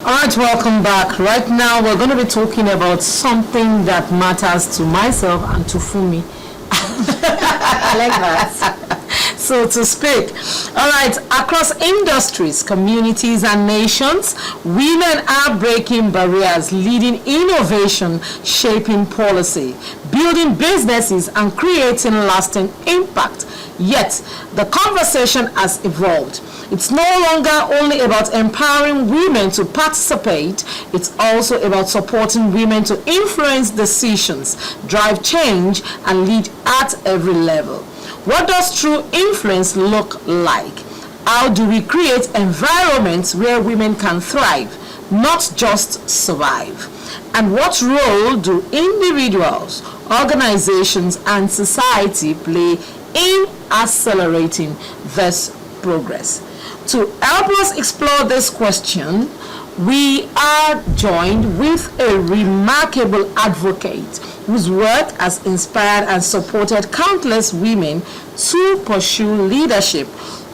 Alright, welcome back. Right now we're going to be talking about something that matters to myself and to Fumi. I like that. So to speak. Alright, across industries, communities and nations, women are breaking barriers, leading innovation, shaping policy, building businesses and creating lasting impact. Yet, the conversation has evolved. It's no longer only about empowering women to participate, it's also about supporting women to influence decisions, drive change, and lead at every level. What does true influence look like? How do we create environments where women can thrive, not just survive? And what role do individuals, organizations, and society play in accelerating this progress? To help us explore this question, we are joined with a remarkable advocate whose work has inspired and supported countless women to pursue leadership,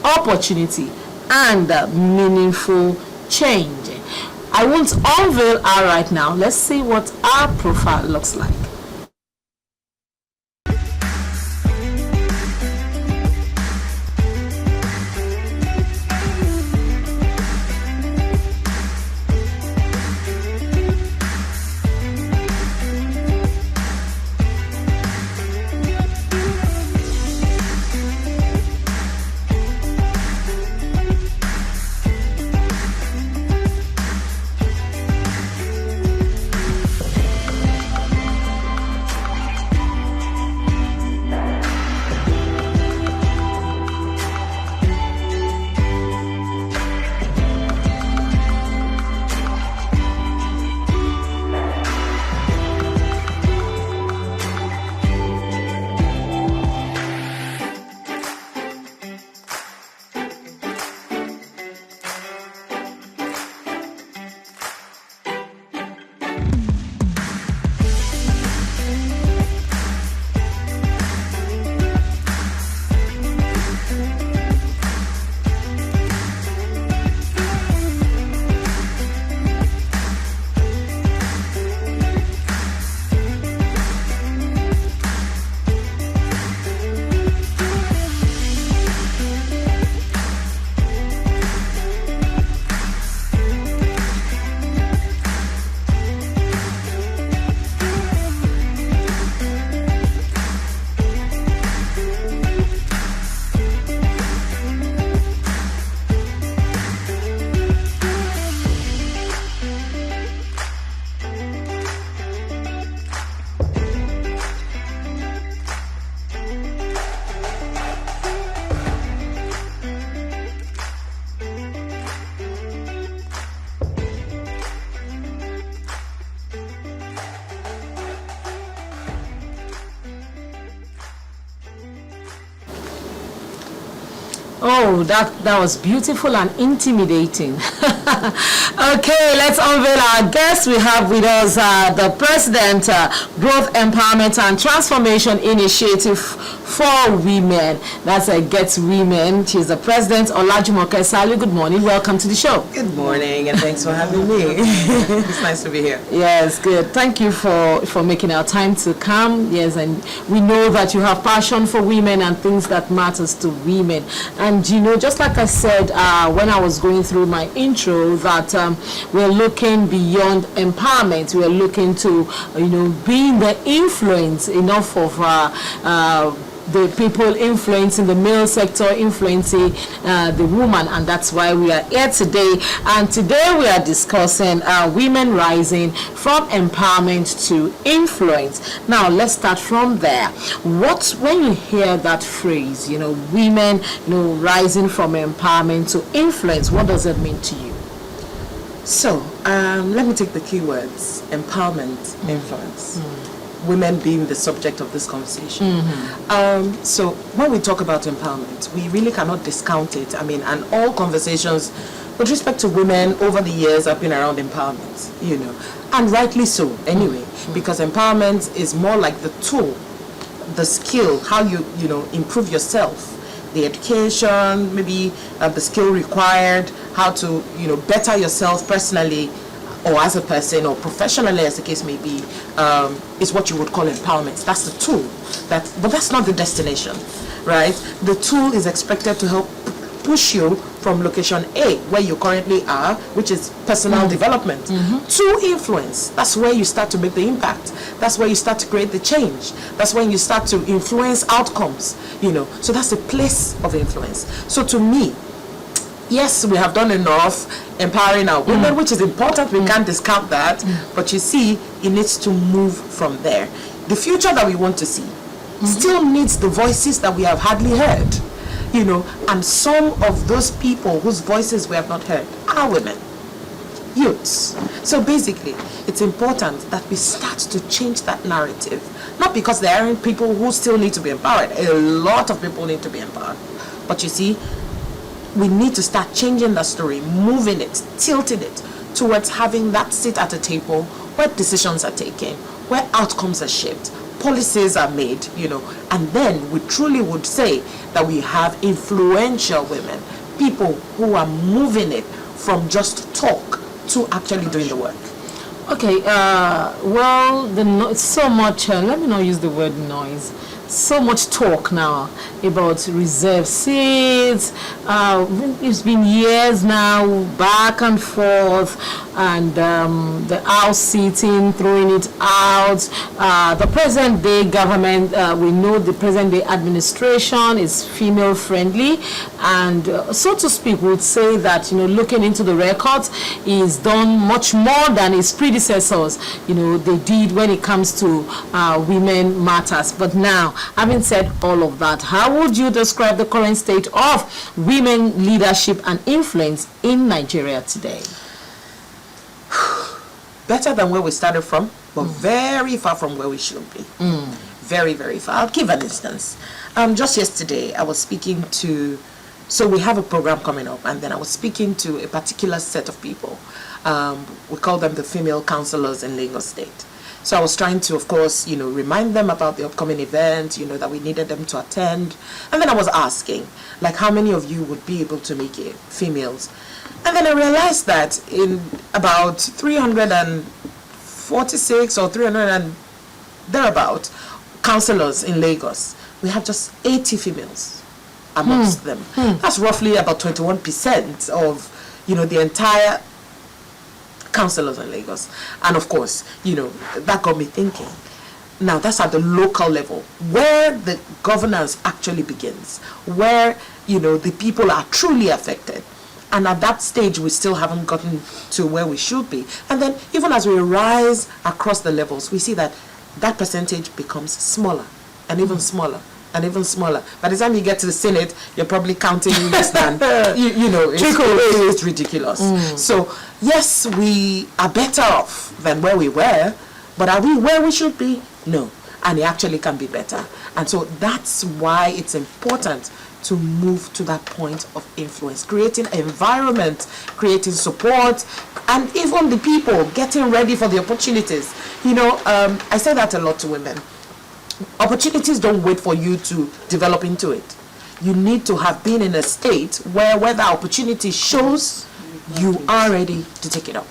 opportunity, and meaningful change. I won't unveil her right now. Let's see what our profile looks like. Oh, that was beautiful and intimidating. Okay, let's unveil our guest. We have with us the President, Growth, Empowerment and Transformation Initiative for Women. That's a Get Women. She's the President, Olajumoke. Saliu, good morning. Welcome to the show. Good morning, and thanks for having me. It's nice to be here. Yes, good. Thank you for making our time to come. Yes, and we know that you have passion for women and things that matters to women. And you know, just like I said when I was going through my intro, that we're looking beyond empowerment. We're looking to, being the influence enough of the people influencing the male sector, influencing the woman, and that's why we are here today. And today we are discussing women rising from empowerment to influence. Now let's start from there. When you hear that phrase, women, rising from empowerment to influence, what does it mean to you? So let me take the keywords: empowerment, influence. Women being the subject of this conversation. So when we talk about empowerment, we really cannot discount it. And all conversations with respect to women over the years have been around empowerment, and rightly so anyway, because empowerment is more like the tool, the skill, how you improve yourself, the education, maybe the skill required, how to better yourself personally or as a person, or professionally, as the case may be, is what you would call empowerment. That's the tool. But that's not the destination, right? The tool is expected to help push you from location A, where you currently are, which is personal development, to influence. That's where you start to make the impact. That's where you start to create the change. That's when you start to influence outcomes, So that's the place of influence. So to me, yes, we have done enough empowering our women, which is important. We can't discount that. But you see, it needs to move from there. The future that we want to see still needs the voices that we have hardly heard. And some of those people whose voices we have not heard are women, youths. So basically, it's important that we start to change that narrative. Not because there aren't people who still need to be empowered. A lot of people need to be empowered. But you see, we need to start changing the story, moving it, tilting it towards having that seat at a table where decisions are taken, where outcomes are shaped, policies are made, and then we truly would say that we have influential women, people who are moving it from just talk to actually doing the work. Okay, so much, let me not use the word noise, so much talk now about reserved seats. It's been years now, back and forth, and the house sitting, throwing it out. The present day government, we know the present day administration is female friendly, and so to speak, would say that looking into the records, is done much more than its predecessors they did when it comes to women matters. But now, having said all of that, how would you describe the current state of women leadership and influence in Nigeria today? Better than where we started from, but very far from where we should be. Very, very far. I'll give an instance. Just yesterday, I was speaking to, so we have a program coming up, and then I was speaking to a particular set of people. We call them the female counselors in Lagos State. So I was trying to, of course, remind them about the upcoming event, that we needed them to attend. And then I was asking, like, how many of you would be able to make it, females? And then I realized that in about 346 or 300 and thereabout counselors in Lagos, we have just 80 females amongst them. That's roughly about 21% of, the entire counselors in Lagos. And of course, that got me thinking. Now that's at the local level, where the governance actually begins, where the people are truly affected. And at that stage, we still haven't gotten to where we should be. And then even as we rise across the levels, we see that that percentage becomes smaller and even smaller and even smaller. By the time you get to the Senate, you're probably counting less than, it's ridiculous. So yes, we are better off than where we were, but are we where we should be? No. And it actually can be better. And so that's why it's important to move to that point of influence, creating environment, creating support, and even the people getting ready for the opportunities. I say that a lot to women. Opportunities don't wait for you to develop into it. You need to have been in a state where the opportunity shows, you are ready to take it up.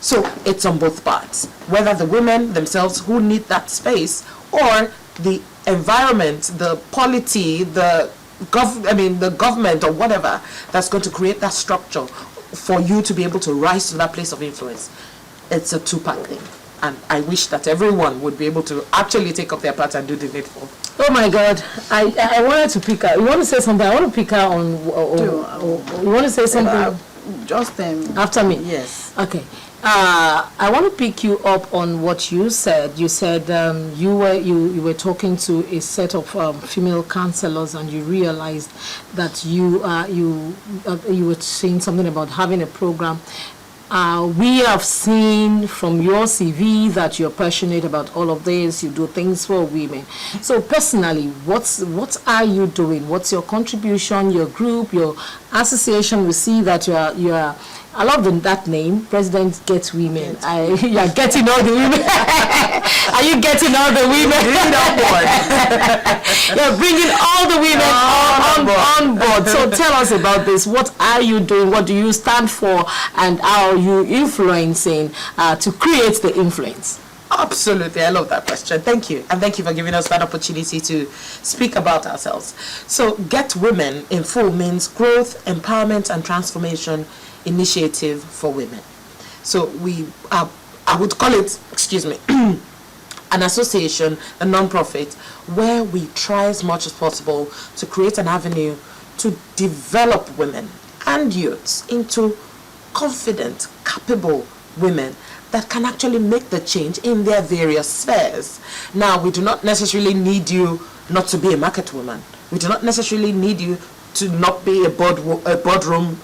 So it's on both parts, whether the women themselves who need that space, or the environment, the polity, the government or whatever that's going to create that structure for you to be able to rise to that place of influence. It's a two-part thing. And I wish that everyone would be able to actually take up their part and do the needful. Oh my God, I wanted to pick her. You want to say something? I want to pick her on. You want to say something? Just after me. Yes. Okay. I want to pick you up on what you said. You said you were talking to a set of female counselors, and you realized that you were saying something about having a program. We have seen from your CV that you're passionate about all of this. You do things for women. So personally, what are you doing? What's your contribution? Your group, your association? We see that I love that name, President Gets Women. You're getting all the women. Are you getting all the women? On board. You're bringing all the women on board. So tell us about this. What are you doing? What do you stand for? And how are you influencing to create the influence? Absolutely. I love that question. Thank you. And thank you for giving us that opportunity to speak about ourselves. So Get Women in full means Growth, Empowerment and Transformation Initiative for Women. So I would call it, an association, a non-profit, where we try as much as possible to create an avenue to develop women and youths into confident, capable women that can actually make the change in their various spheres. Now, we do not necessarily need you not to be a market woman. We do not necessarily need you to not be a boardroom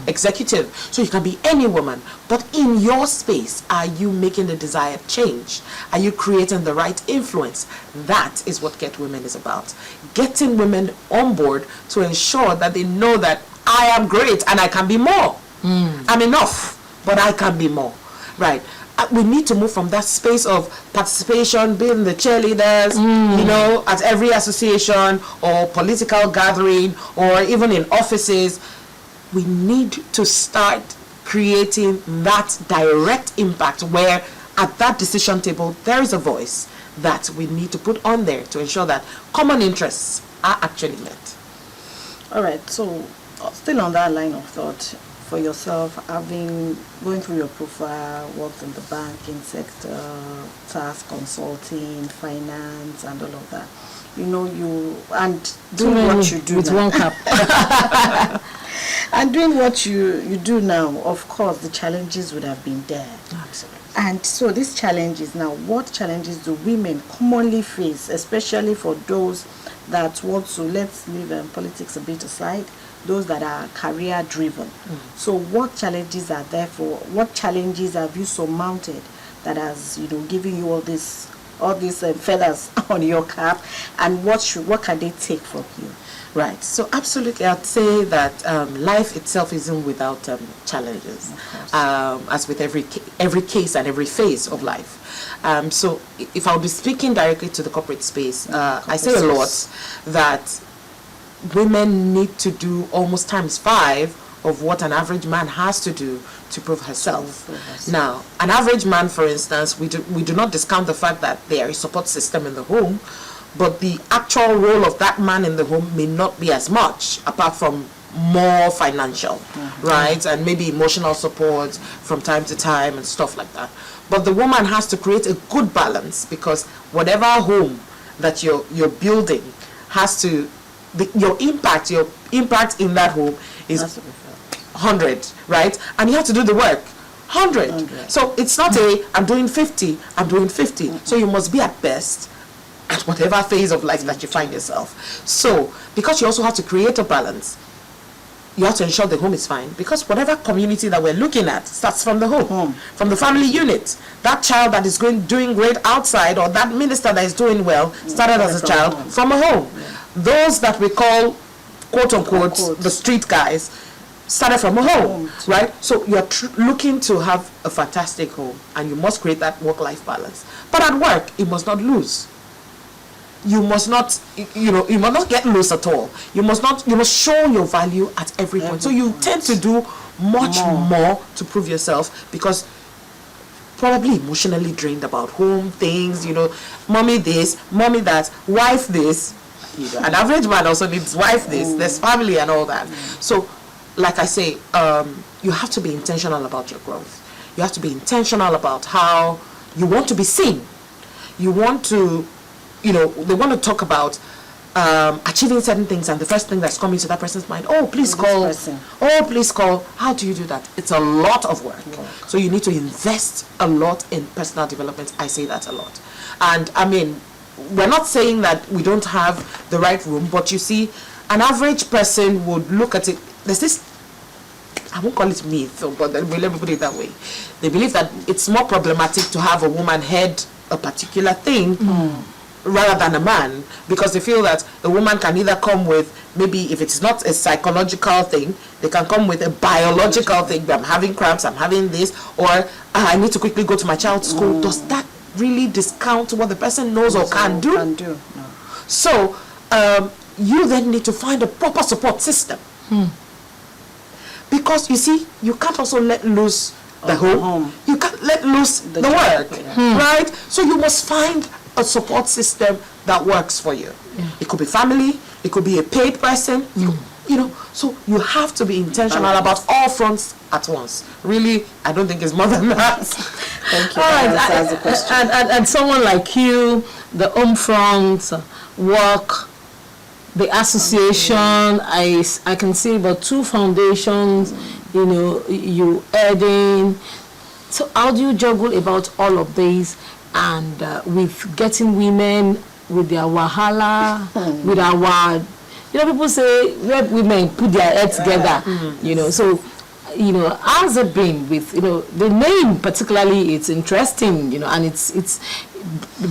executive. So you can be any woman. But in your space, are you making the desired change? Are you creating the right influence? That is what Get Women is about. Getting women on board to ensure that they know that I am great and I can be more. I'm enough, but I can be more. Right. We need to move from that space of participation, being the cheerleaders, at every association or political gathering or even in offices. We need to start creating that direct impact where at that decision table there is a voice that we need to put on there to ensure that common interests are actually met. All right, so still on that line of thought, for yourself, going through your profile, worked in the banking sector, tax consulting, finance, and all of that. Doing what you do with now. one cup. And doing what you do now, of course, the challenges would have been there. Absolutely. And so these challenges now, what challenges do women commonly face, especially for those that want to, let's leave politics a bit aside, those that are career driven. So what challenges are there what challenges have you surmounted that has given you all these feathers on your cap, and what can they take from you? Right. So absolutely, I'd say that life itself isn't without challenges, as with every case and every phase of life. So if I'll be speaking directly to the corporate space, I say a lot that women need to do almost times 5 of what an average man has to do to prove herself. Now, an average man, for instance, we do not discount the fact that there is a support system in the home, but the actual role of that man in the home may not be as much, apart from more financial, right? And maybe emotional support from time to time and stuff like that. But the woman has to create a good balance, because whatever home that you're building has to, your impact in that home is 100, right? And you have to do the work 100. So it's not I'm doing 50, I'm doing 50. So you must be at best at whatever phase of life that you find yourself. So because you also have to create a balance, you have to ensure the home is fine, because whatever community that we're looking at starts from the home, from the family unit. That child that is doing great outside, or that minister that is doing well, started as a child from a home. Those that we call, quote unquote, the street guys, started from a home, right? So you're looking to have a fantastic home, and you must create that work-life balance. But at work, you must not lose. You must not, you must not get loose at all. You must show your value at every point. So you tend to do much more to prove yourself, because probably emotionally drained about home things, mommy this, mommy that, wife this. An average man also needs wife this, there's family and all that. So, like I say, you have to be intentional about your growth. You have to be intentional about how you want to be seen. You want to, they want to talk about achieving certain things, and the first thing that's coming to that person's mind, please call. How do you do that? It's a lot of work. So you need to invest a lot in personal development. I say that a lot. And I mean, we're not saying that we don't have the right room, but you see, an average person would look at it. There's this, I won't call it myth, but let me put it that way. They believe that it's more problematic to have a woman head a particular thing rather than a man, because they feel that a woman can either come with, maybe if it's not a psychological thing, they can come with a biological thing. I'm having cramps, I'm having this, or I need to quickly go to my child's school. Does that really discount what the person knows or can do? No. So you then need to find a proper support system. Because you see, you can't also let loose the home. You can't let loose the work, right? So you must find a support system that works for you. It could be family, it could be a paid person, you know. So you have to be intentional about all fronts at once. Really, I don't think it's more than that. Thank you. All right, That's the question. and someone like you, the home front, work, the association, I can see about 2 foundations, you know, you adding. So how do you juggle about all of these, and with getting women with their wahala, with our, you know, people say let women put their head together, you know, so, you know, how's it been with, you know, the name particularly, it's interesting, you know, and it's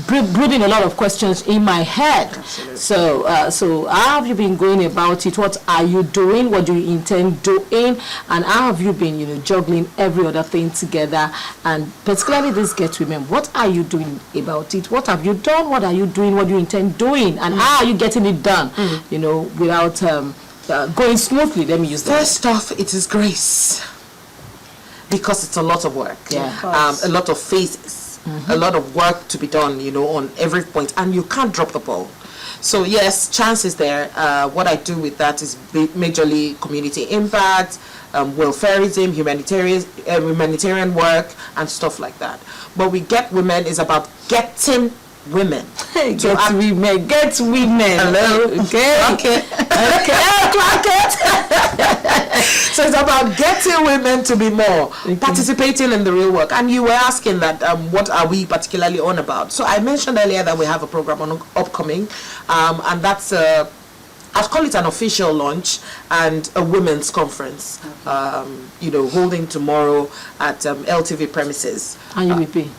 brooding a lot of questions in my head. Absolutely. So how have you been going about it? What are you doing? What do you intend doing? And how have you been, you know, juggling every other thing together? And particularly this Get Women, what are you doing about it? What have you done? What are you doing? What do you intend doing? And how are you getting it done, you know, without going smoothly? Let me use that. First off, it is grace. Because it's a lot of work. Yeah. A lot of phases. A lot of work to be done, you know, on every point, and you can't drop the ball. So yes, chance is there. What I do with that is majorly community impact, welfareism, humanitarian work, and stuff like that. But we Get Women is about getting women. Get women. Hello. Okay. Clock it. So it's about getting women to be more participating in the real work. And you were asking that what are we particularly on about? So I mentioned earlier that we have a program on upcoming, and that's I'd call it an official launch and a women's conference. You know, holding tomorrow at LTV premises. And you will pay.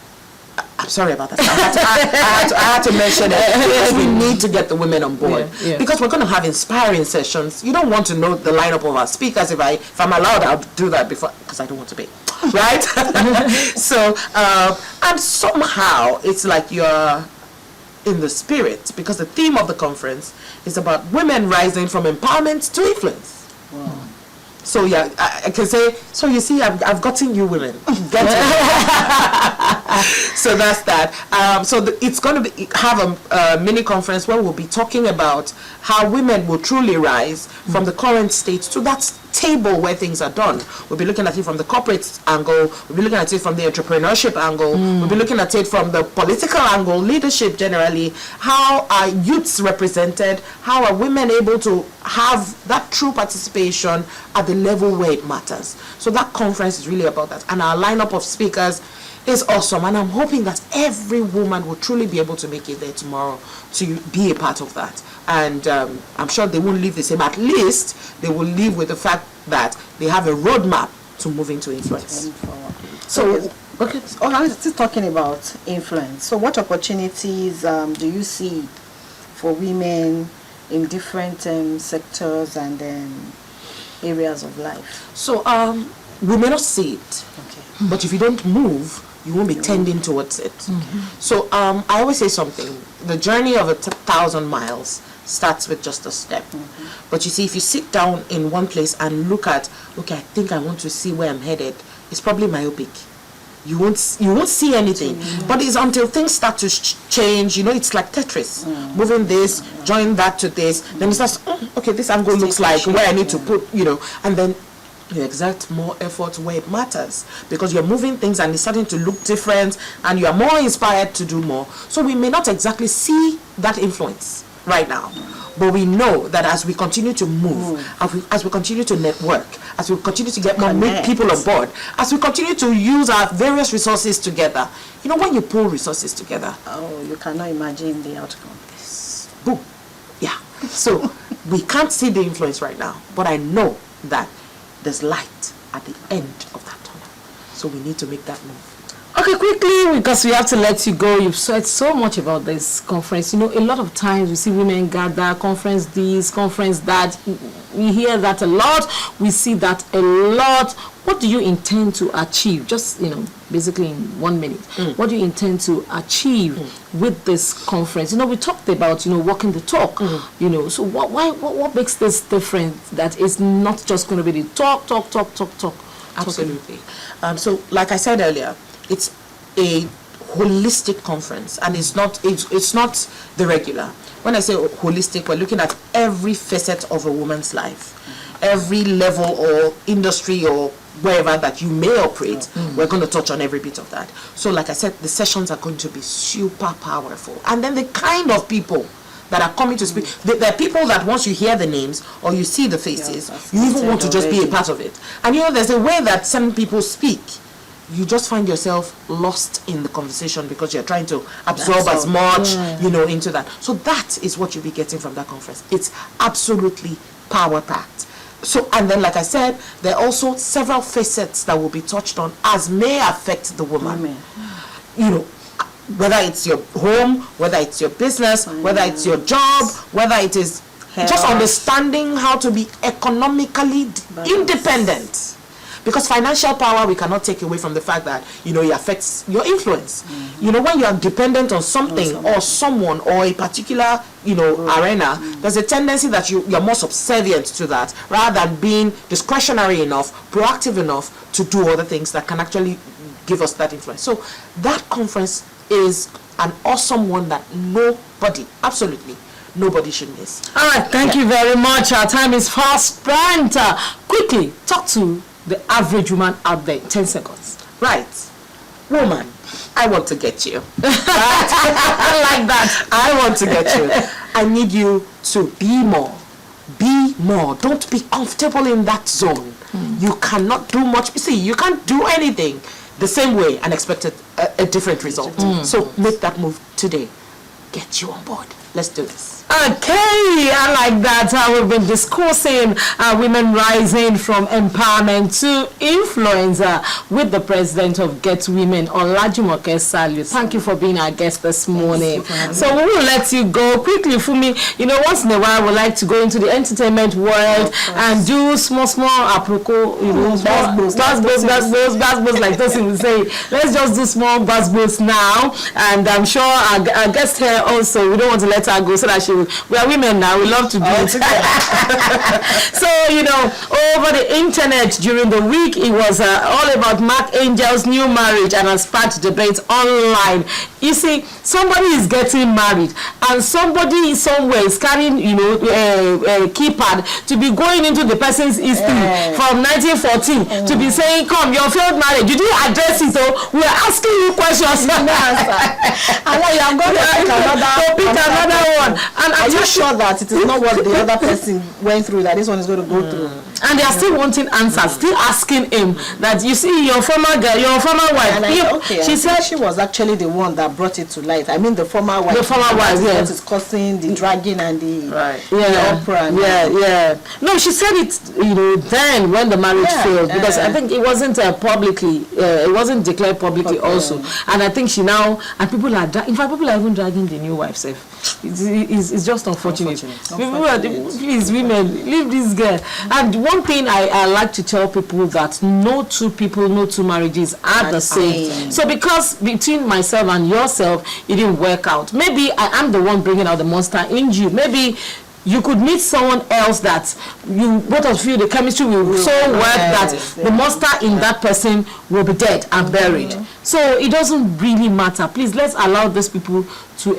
I'm sorry about that. I had to mention it because we need to get the women on board. Because we're going to have inspiring sessions. You don't want to know the lineup of our speakers. If I'm allowed, I'll do that before, because I don't want to be. Right? So, and somehow it's like you're in the spirit, because the theme of the conference is about women rising from empowerment to influence. Wow. So yeah, I can say, so you see, I've gotten you women. Get So that's that. It's going to have a mini conference where we'll be talking about how women will truly rise from the current state to that table where things are done. We'll be looking at it from the corporate angle. We'll be looking at it from the entrepreneurship angle. We'll be looking at it from the political angle, leadership generally. How are youths represented? How are women able to have that true participation at the level where it matters? So that conference is really about that. And our lineup of speakers is awesome. And I'm hoping that every woman will truly be able to make it there tomorrow to be a part of that. And I'm sure they won't leave the same. At least they will leave with the fact that they have a roadmap to moving to influence. So, okay. Oh, I'm still talking about influence. So what opportunities do you see for women in different sectors and areas of life? So we may not see it, but if you don't move, you won't be tending towards it. So I always say something: the journey of 1,000 miles starts with just a step. But you see, if you sit down in one place and look at, okay, I think I want to see where I'm headed, it's probably myopic. You won't see anything. But it's until things start to change, you know, it's like Tetris. Moving this, join that to this, then it starts, okay, this angle looks like where I need to put, you know, and then you exert more effort where it matters, because you're moving things and it's starting to look different and you are more inspired to do more. So we may not exactly see that influence right now, but we know that as we continue to move, as we continue to network, as we continue to get more people on board, as we continue to use our various resources together, you know, when you pull resources together, you cannot imagine the outcome. Boom. Yeah. So we can't see the influence right now, but I know that there's light at the end of that tunnel. So we need to make that move. Okay, quickly, because we have to let you go. You've said so much about this conference. You know, a lot of times we see women gather, conference this, conference that. We hear that a lot. We see that a lot. What do you intend to achieve? Just, you know, basically in 1 minute. What do you intend to achieve with this conference? You know, we talked about, you know, walking the talk. You know, so what makes this different? That it's not just going to be the talk. Absolutely. So, like I said earlier, it's a holistic conference, and it's not the regular. When I say holistic, we're looking at every facet of a woman's life, every level or industry or wherever that you may operate. We're going to touch on every bit of that. So, like I said, the sessions are going to be super powerful, and then the kind of people that are coming to speak, there are people that once you hear the names or you see the faces, you even want to just be a part of it. And you know, there's a way that some people speak. You just find yourself lost in the conversation because you're trying to absorb as much, you know, into that. So that is what you'll be getting from that conference. It's absolutely power-packed. So, and then, like I said, there are also several facets that will be touched on as may affect the woman. You know, whether it's your home, whether it's your business, whether it's your job, whether it is just understanding how to be economically independent. Because financial power, we cannot take away from the fact that, you know, it affects your influence. You know, when you are dependent on something or someone or a particular, you know, arena, there's a tendency that you're more subservient to that rather than being discretionary enough, proactive enough to do other things that can actually give us that influence. So that conference is an awesome one that nobody, absolutely nobody should miss. All right, thank you very much. Our time is fast spent. Quickly, talk to the average woman out there. 10 seconds. Right. Woman, I want to get you. I like that. I want to get you. I need you to be more. Be more. Don't be comfortable in that zone. You cannot do much. You see, you can't do anything the same way and expect a different result. So make that move today. Get you on board. Let's do this. Okay, I like that. We've been discussing women rising from empowerment to influencer with the president of Get Women, Olajumoke Saliu. Thank you for being our guest this morning. So we will let you go quickly. For me, you know, once in a while we like to go into the entertainment world and do small apropos, you know, buzz like this will say. Let's just do small buzz now, and I'm sure our guest here also, we don't want to let her go so that we are women now, we love to do it. So, you know, over the internet during the week, it was all about Mark Angel's new marriage and has sparked debate online. You see, somebody is getting married and somebody somewhere is carrying, you know, a keypad to be going into the person's history from 1914 to be saying, come, your failed marriage, did you address it? Oh, we are asking you questions. And then you are going to pick another one. And are you sure that it is not what the other person went through that this one is going to go through? And they are still wanting answers, still asking him that, you see, your former girl, your former wife. She said she was actually the one that brought it to light. I mean, the former wife. The former wife, yes. That is causing the dragging and the opera. No, she said it, you know, then when the marriage failed, because I think it wasn't publicly, it wasn't declared publicly also. And I think she now, and people are, in fact, people are even dragging the new wife safe. It's just unfortunate. People are, please, women, leave this girl. And one thing I like to tell people that no two people, no two marriages are the same. So because between myself and yourself, it didn't work out. Maybe I am the one bringing out the monster in you. Maybe you could meet someone else that you both of you, the chemistry will so work that the monster in that person will be dead and buried. So it doesn't really matter. Please, let's allow these people to,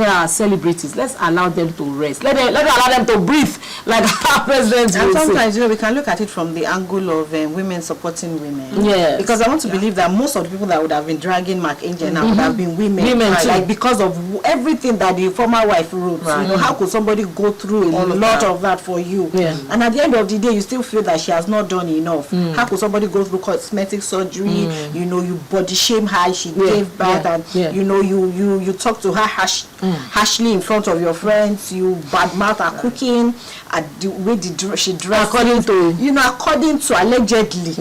our celebrities, let's allow them to rest. Let's allow them to breathe like our president. And sometimes, you know, we can look at it from the angle of women supporting women. Yeah. Because I want to believe that most of the people that would have been dragging Mark Angel now would have been women. Too. Like, because of everything that the former wife wrote. You know, how could somebody go through a lot of that for you? And at the end of the day, you still feel that she has not done enough. How could somebody go through cosmetic surgery? You know, you body shame her. She gave birth, and you know, you talk to her harshly in front of your friends. You badmouth her cooking, and the way she dressed, according to according to allegedly.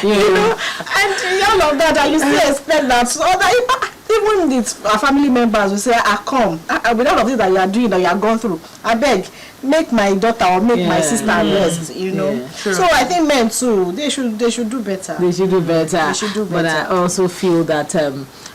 You know, and all of that, and you still expect that. So that even the family members will say, come, with all of this that you are doing, that you are going through, I beg, make my daughter or make my sister rest, you know. So I think men too, they should do better. They should do better. They should do better. But I also feel that,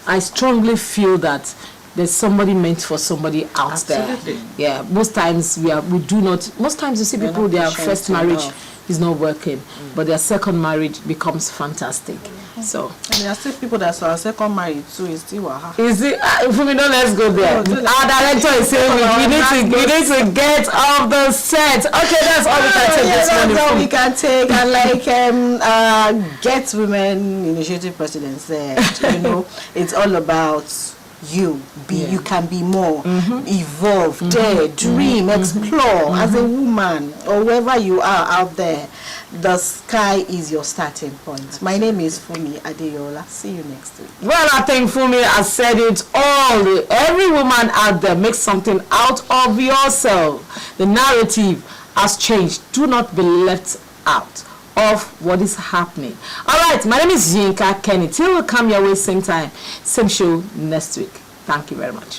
I strongly feel that there's somebody meant for somebody out there. Yeah, most times most times you see people, their first marriage is not working, but their second marriage becomes fantastic. So and there are still people that are second married too. Is still waha. Is it? Let's go there. Our director is saying we need to get off the set. Okay, that's all we can take this morning. That's all we can take, and get women initiative presidents there. You know, it's all about you can be more, evolve, dare, dream, explore as a woman or wherever you are out there. The sky is your starting point. My name is Fumi Adeyola. See you next week. Well, I think Fumi has said it all. Every woman out there, make something out of yourself. The narrative has changed. Do not be left out of what is happening. All right, my name is Yinka Kenny. Till we come your way same time, same show next week. Thank you very much.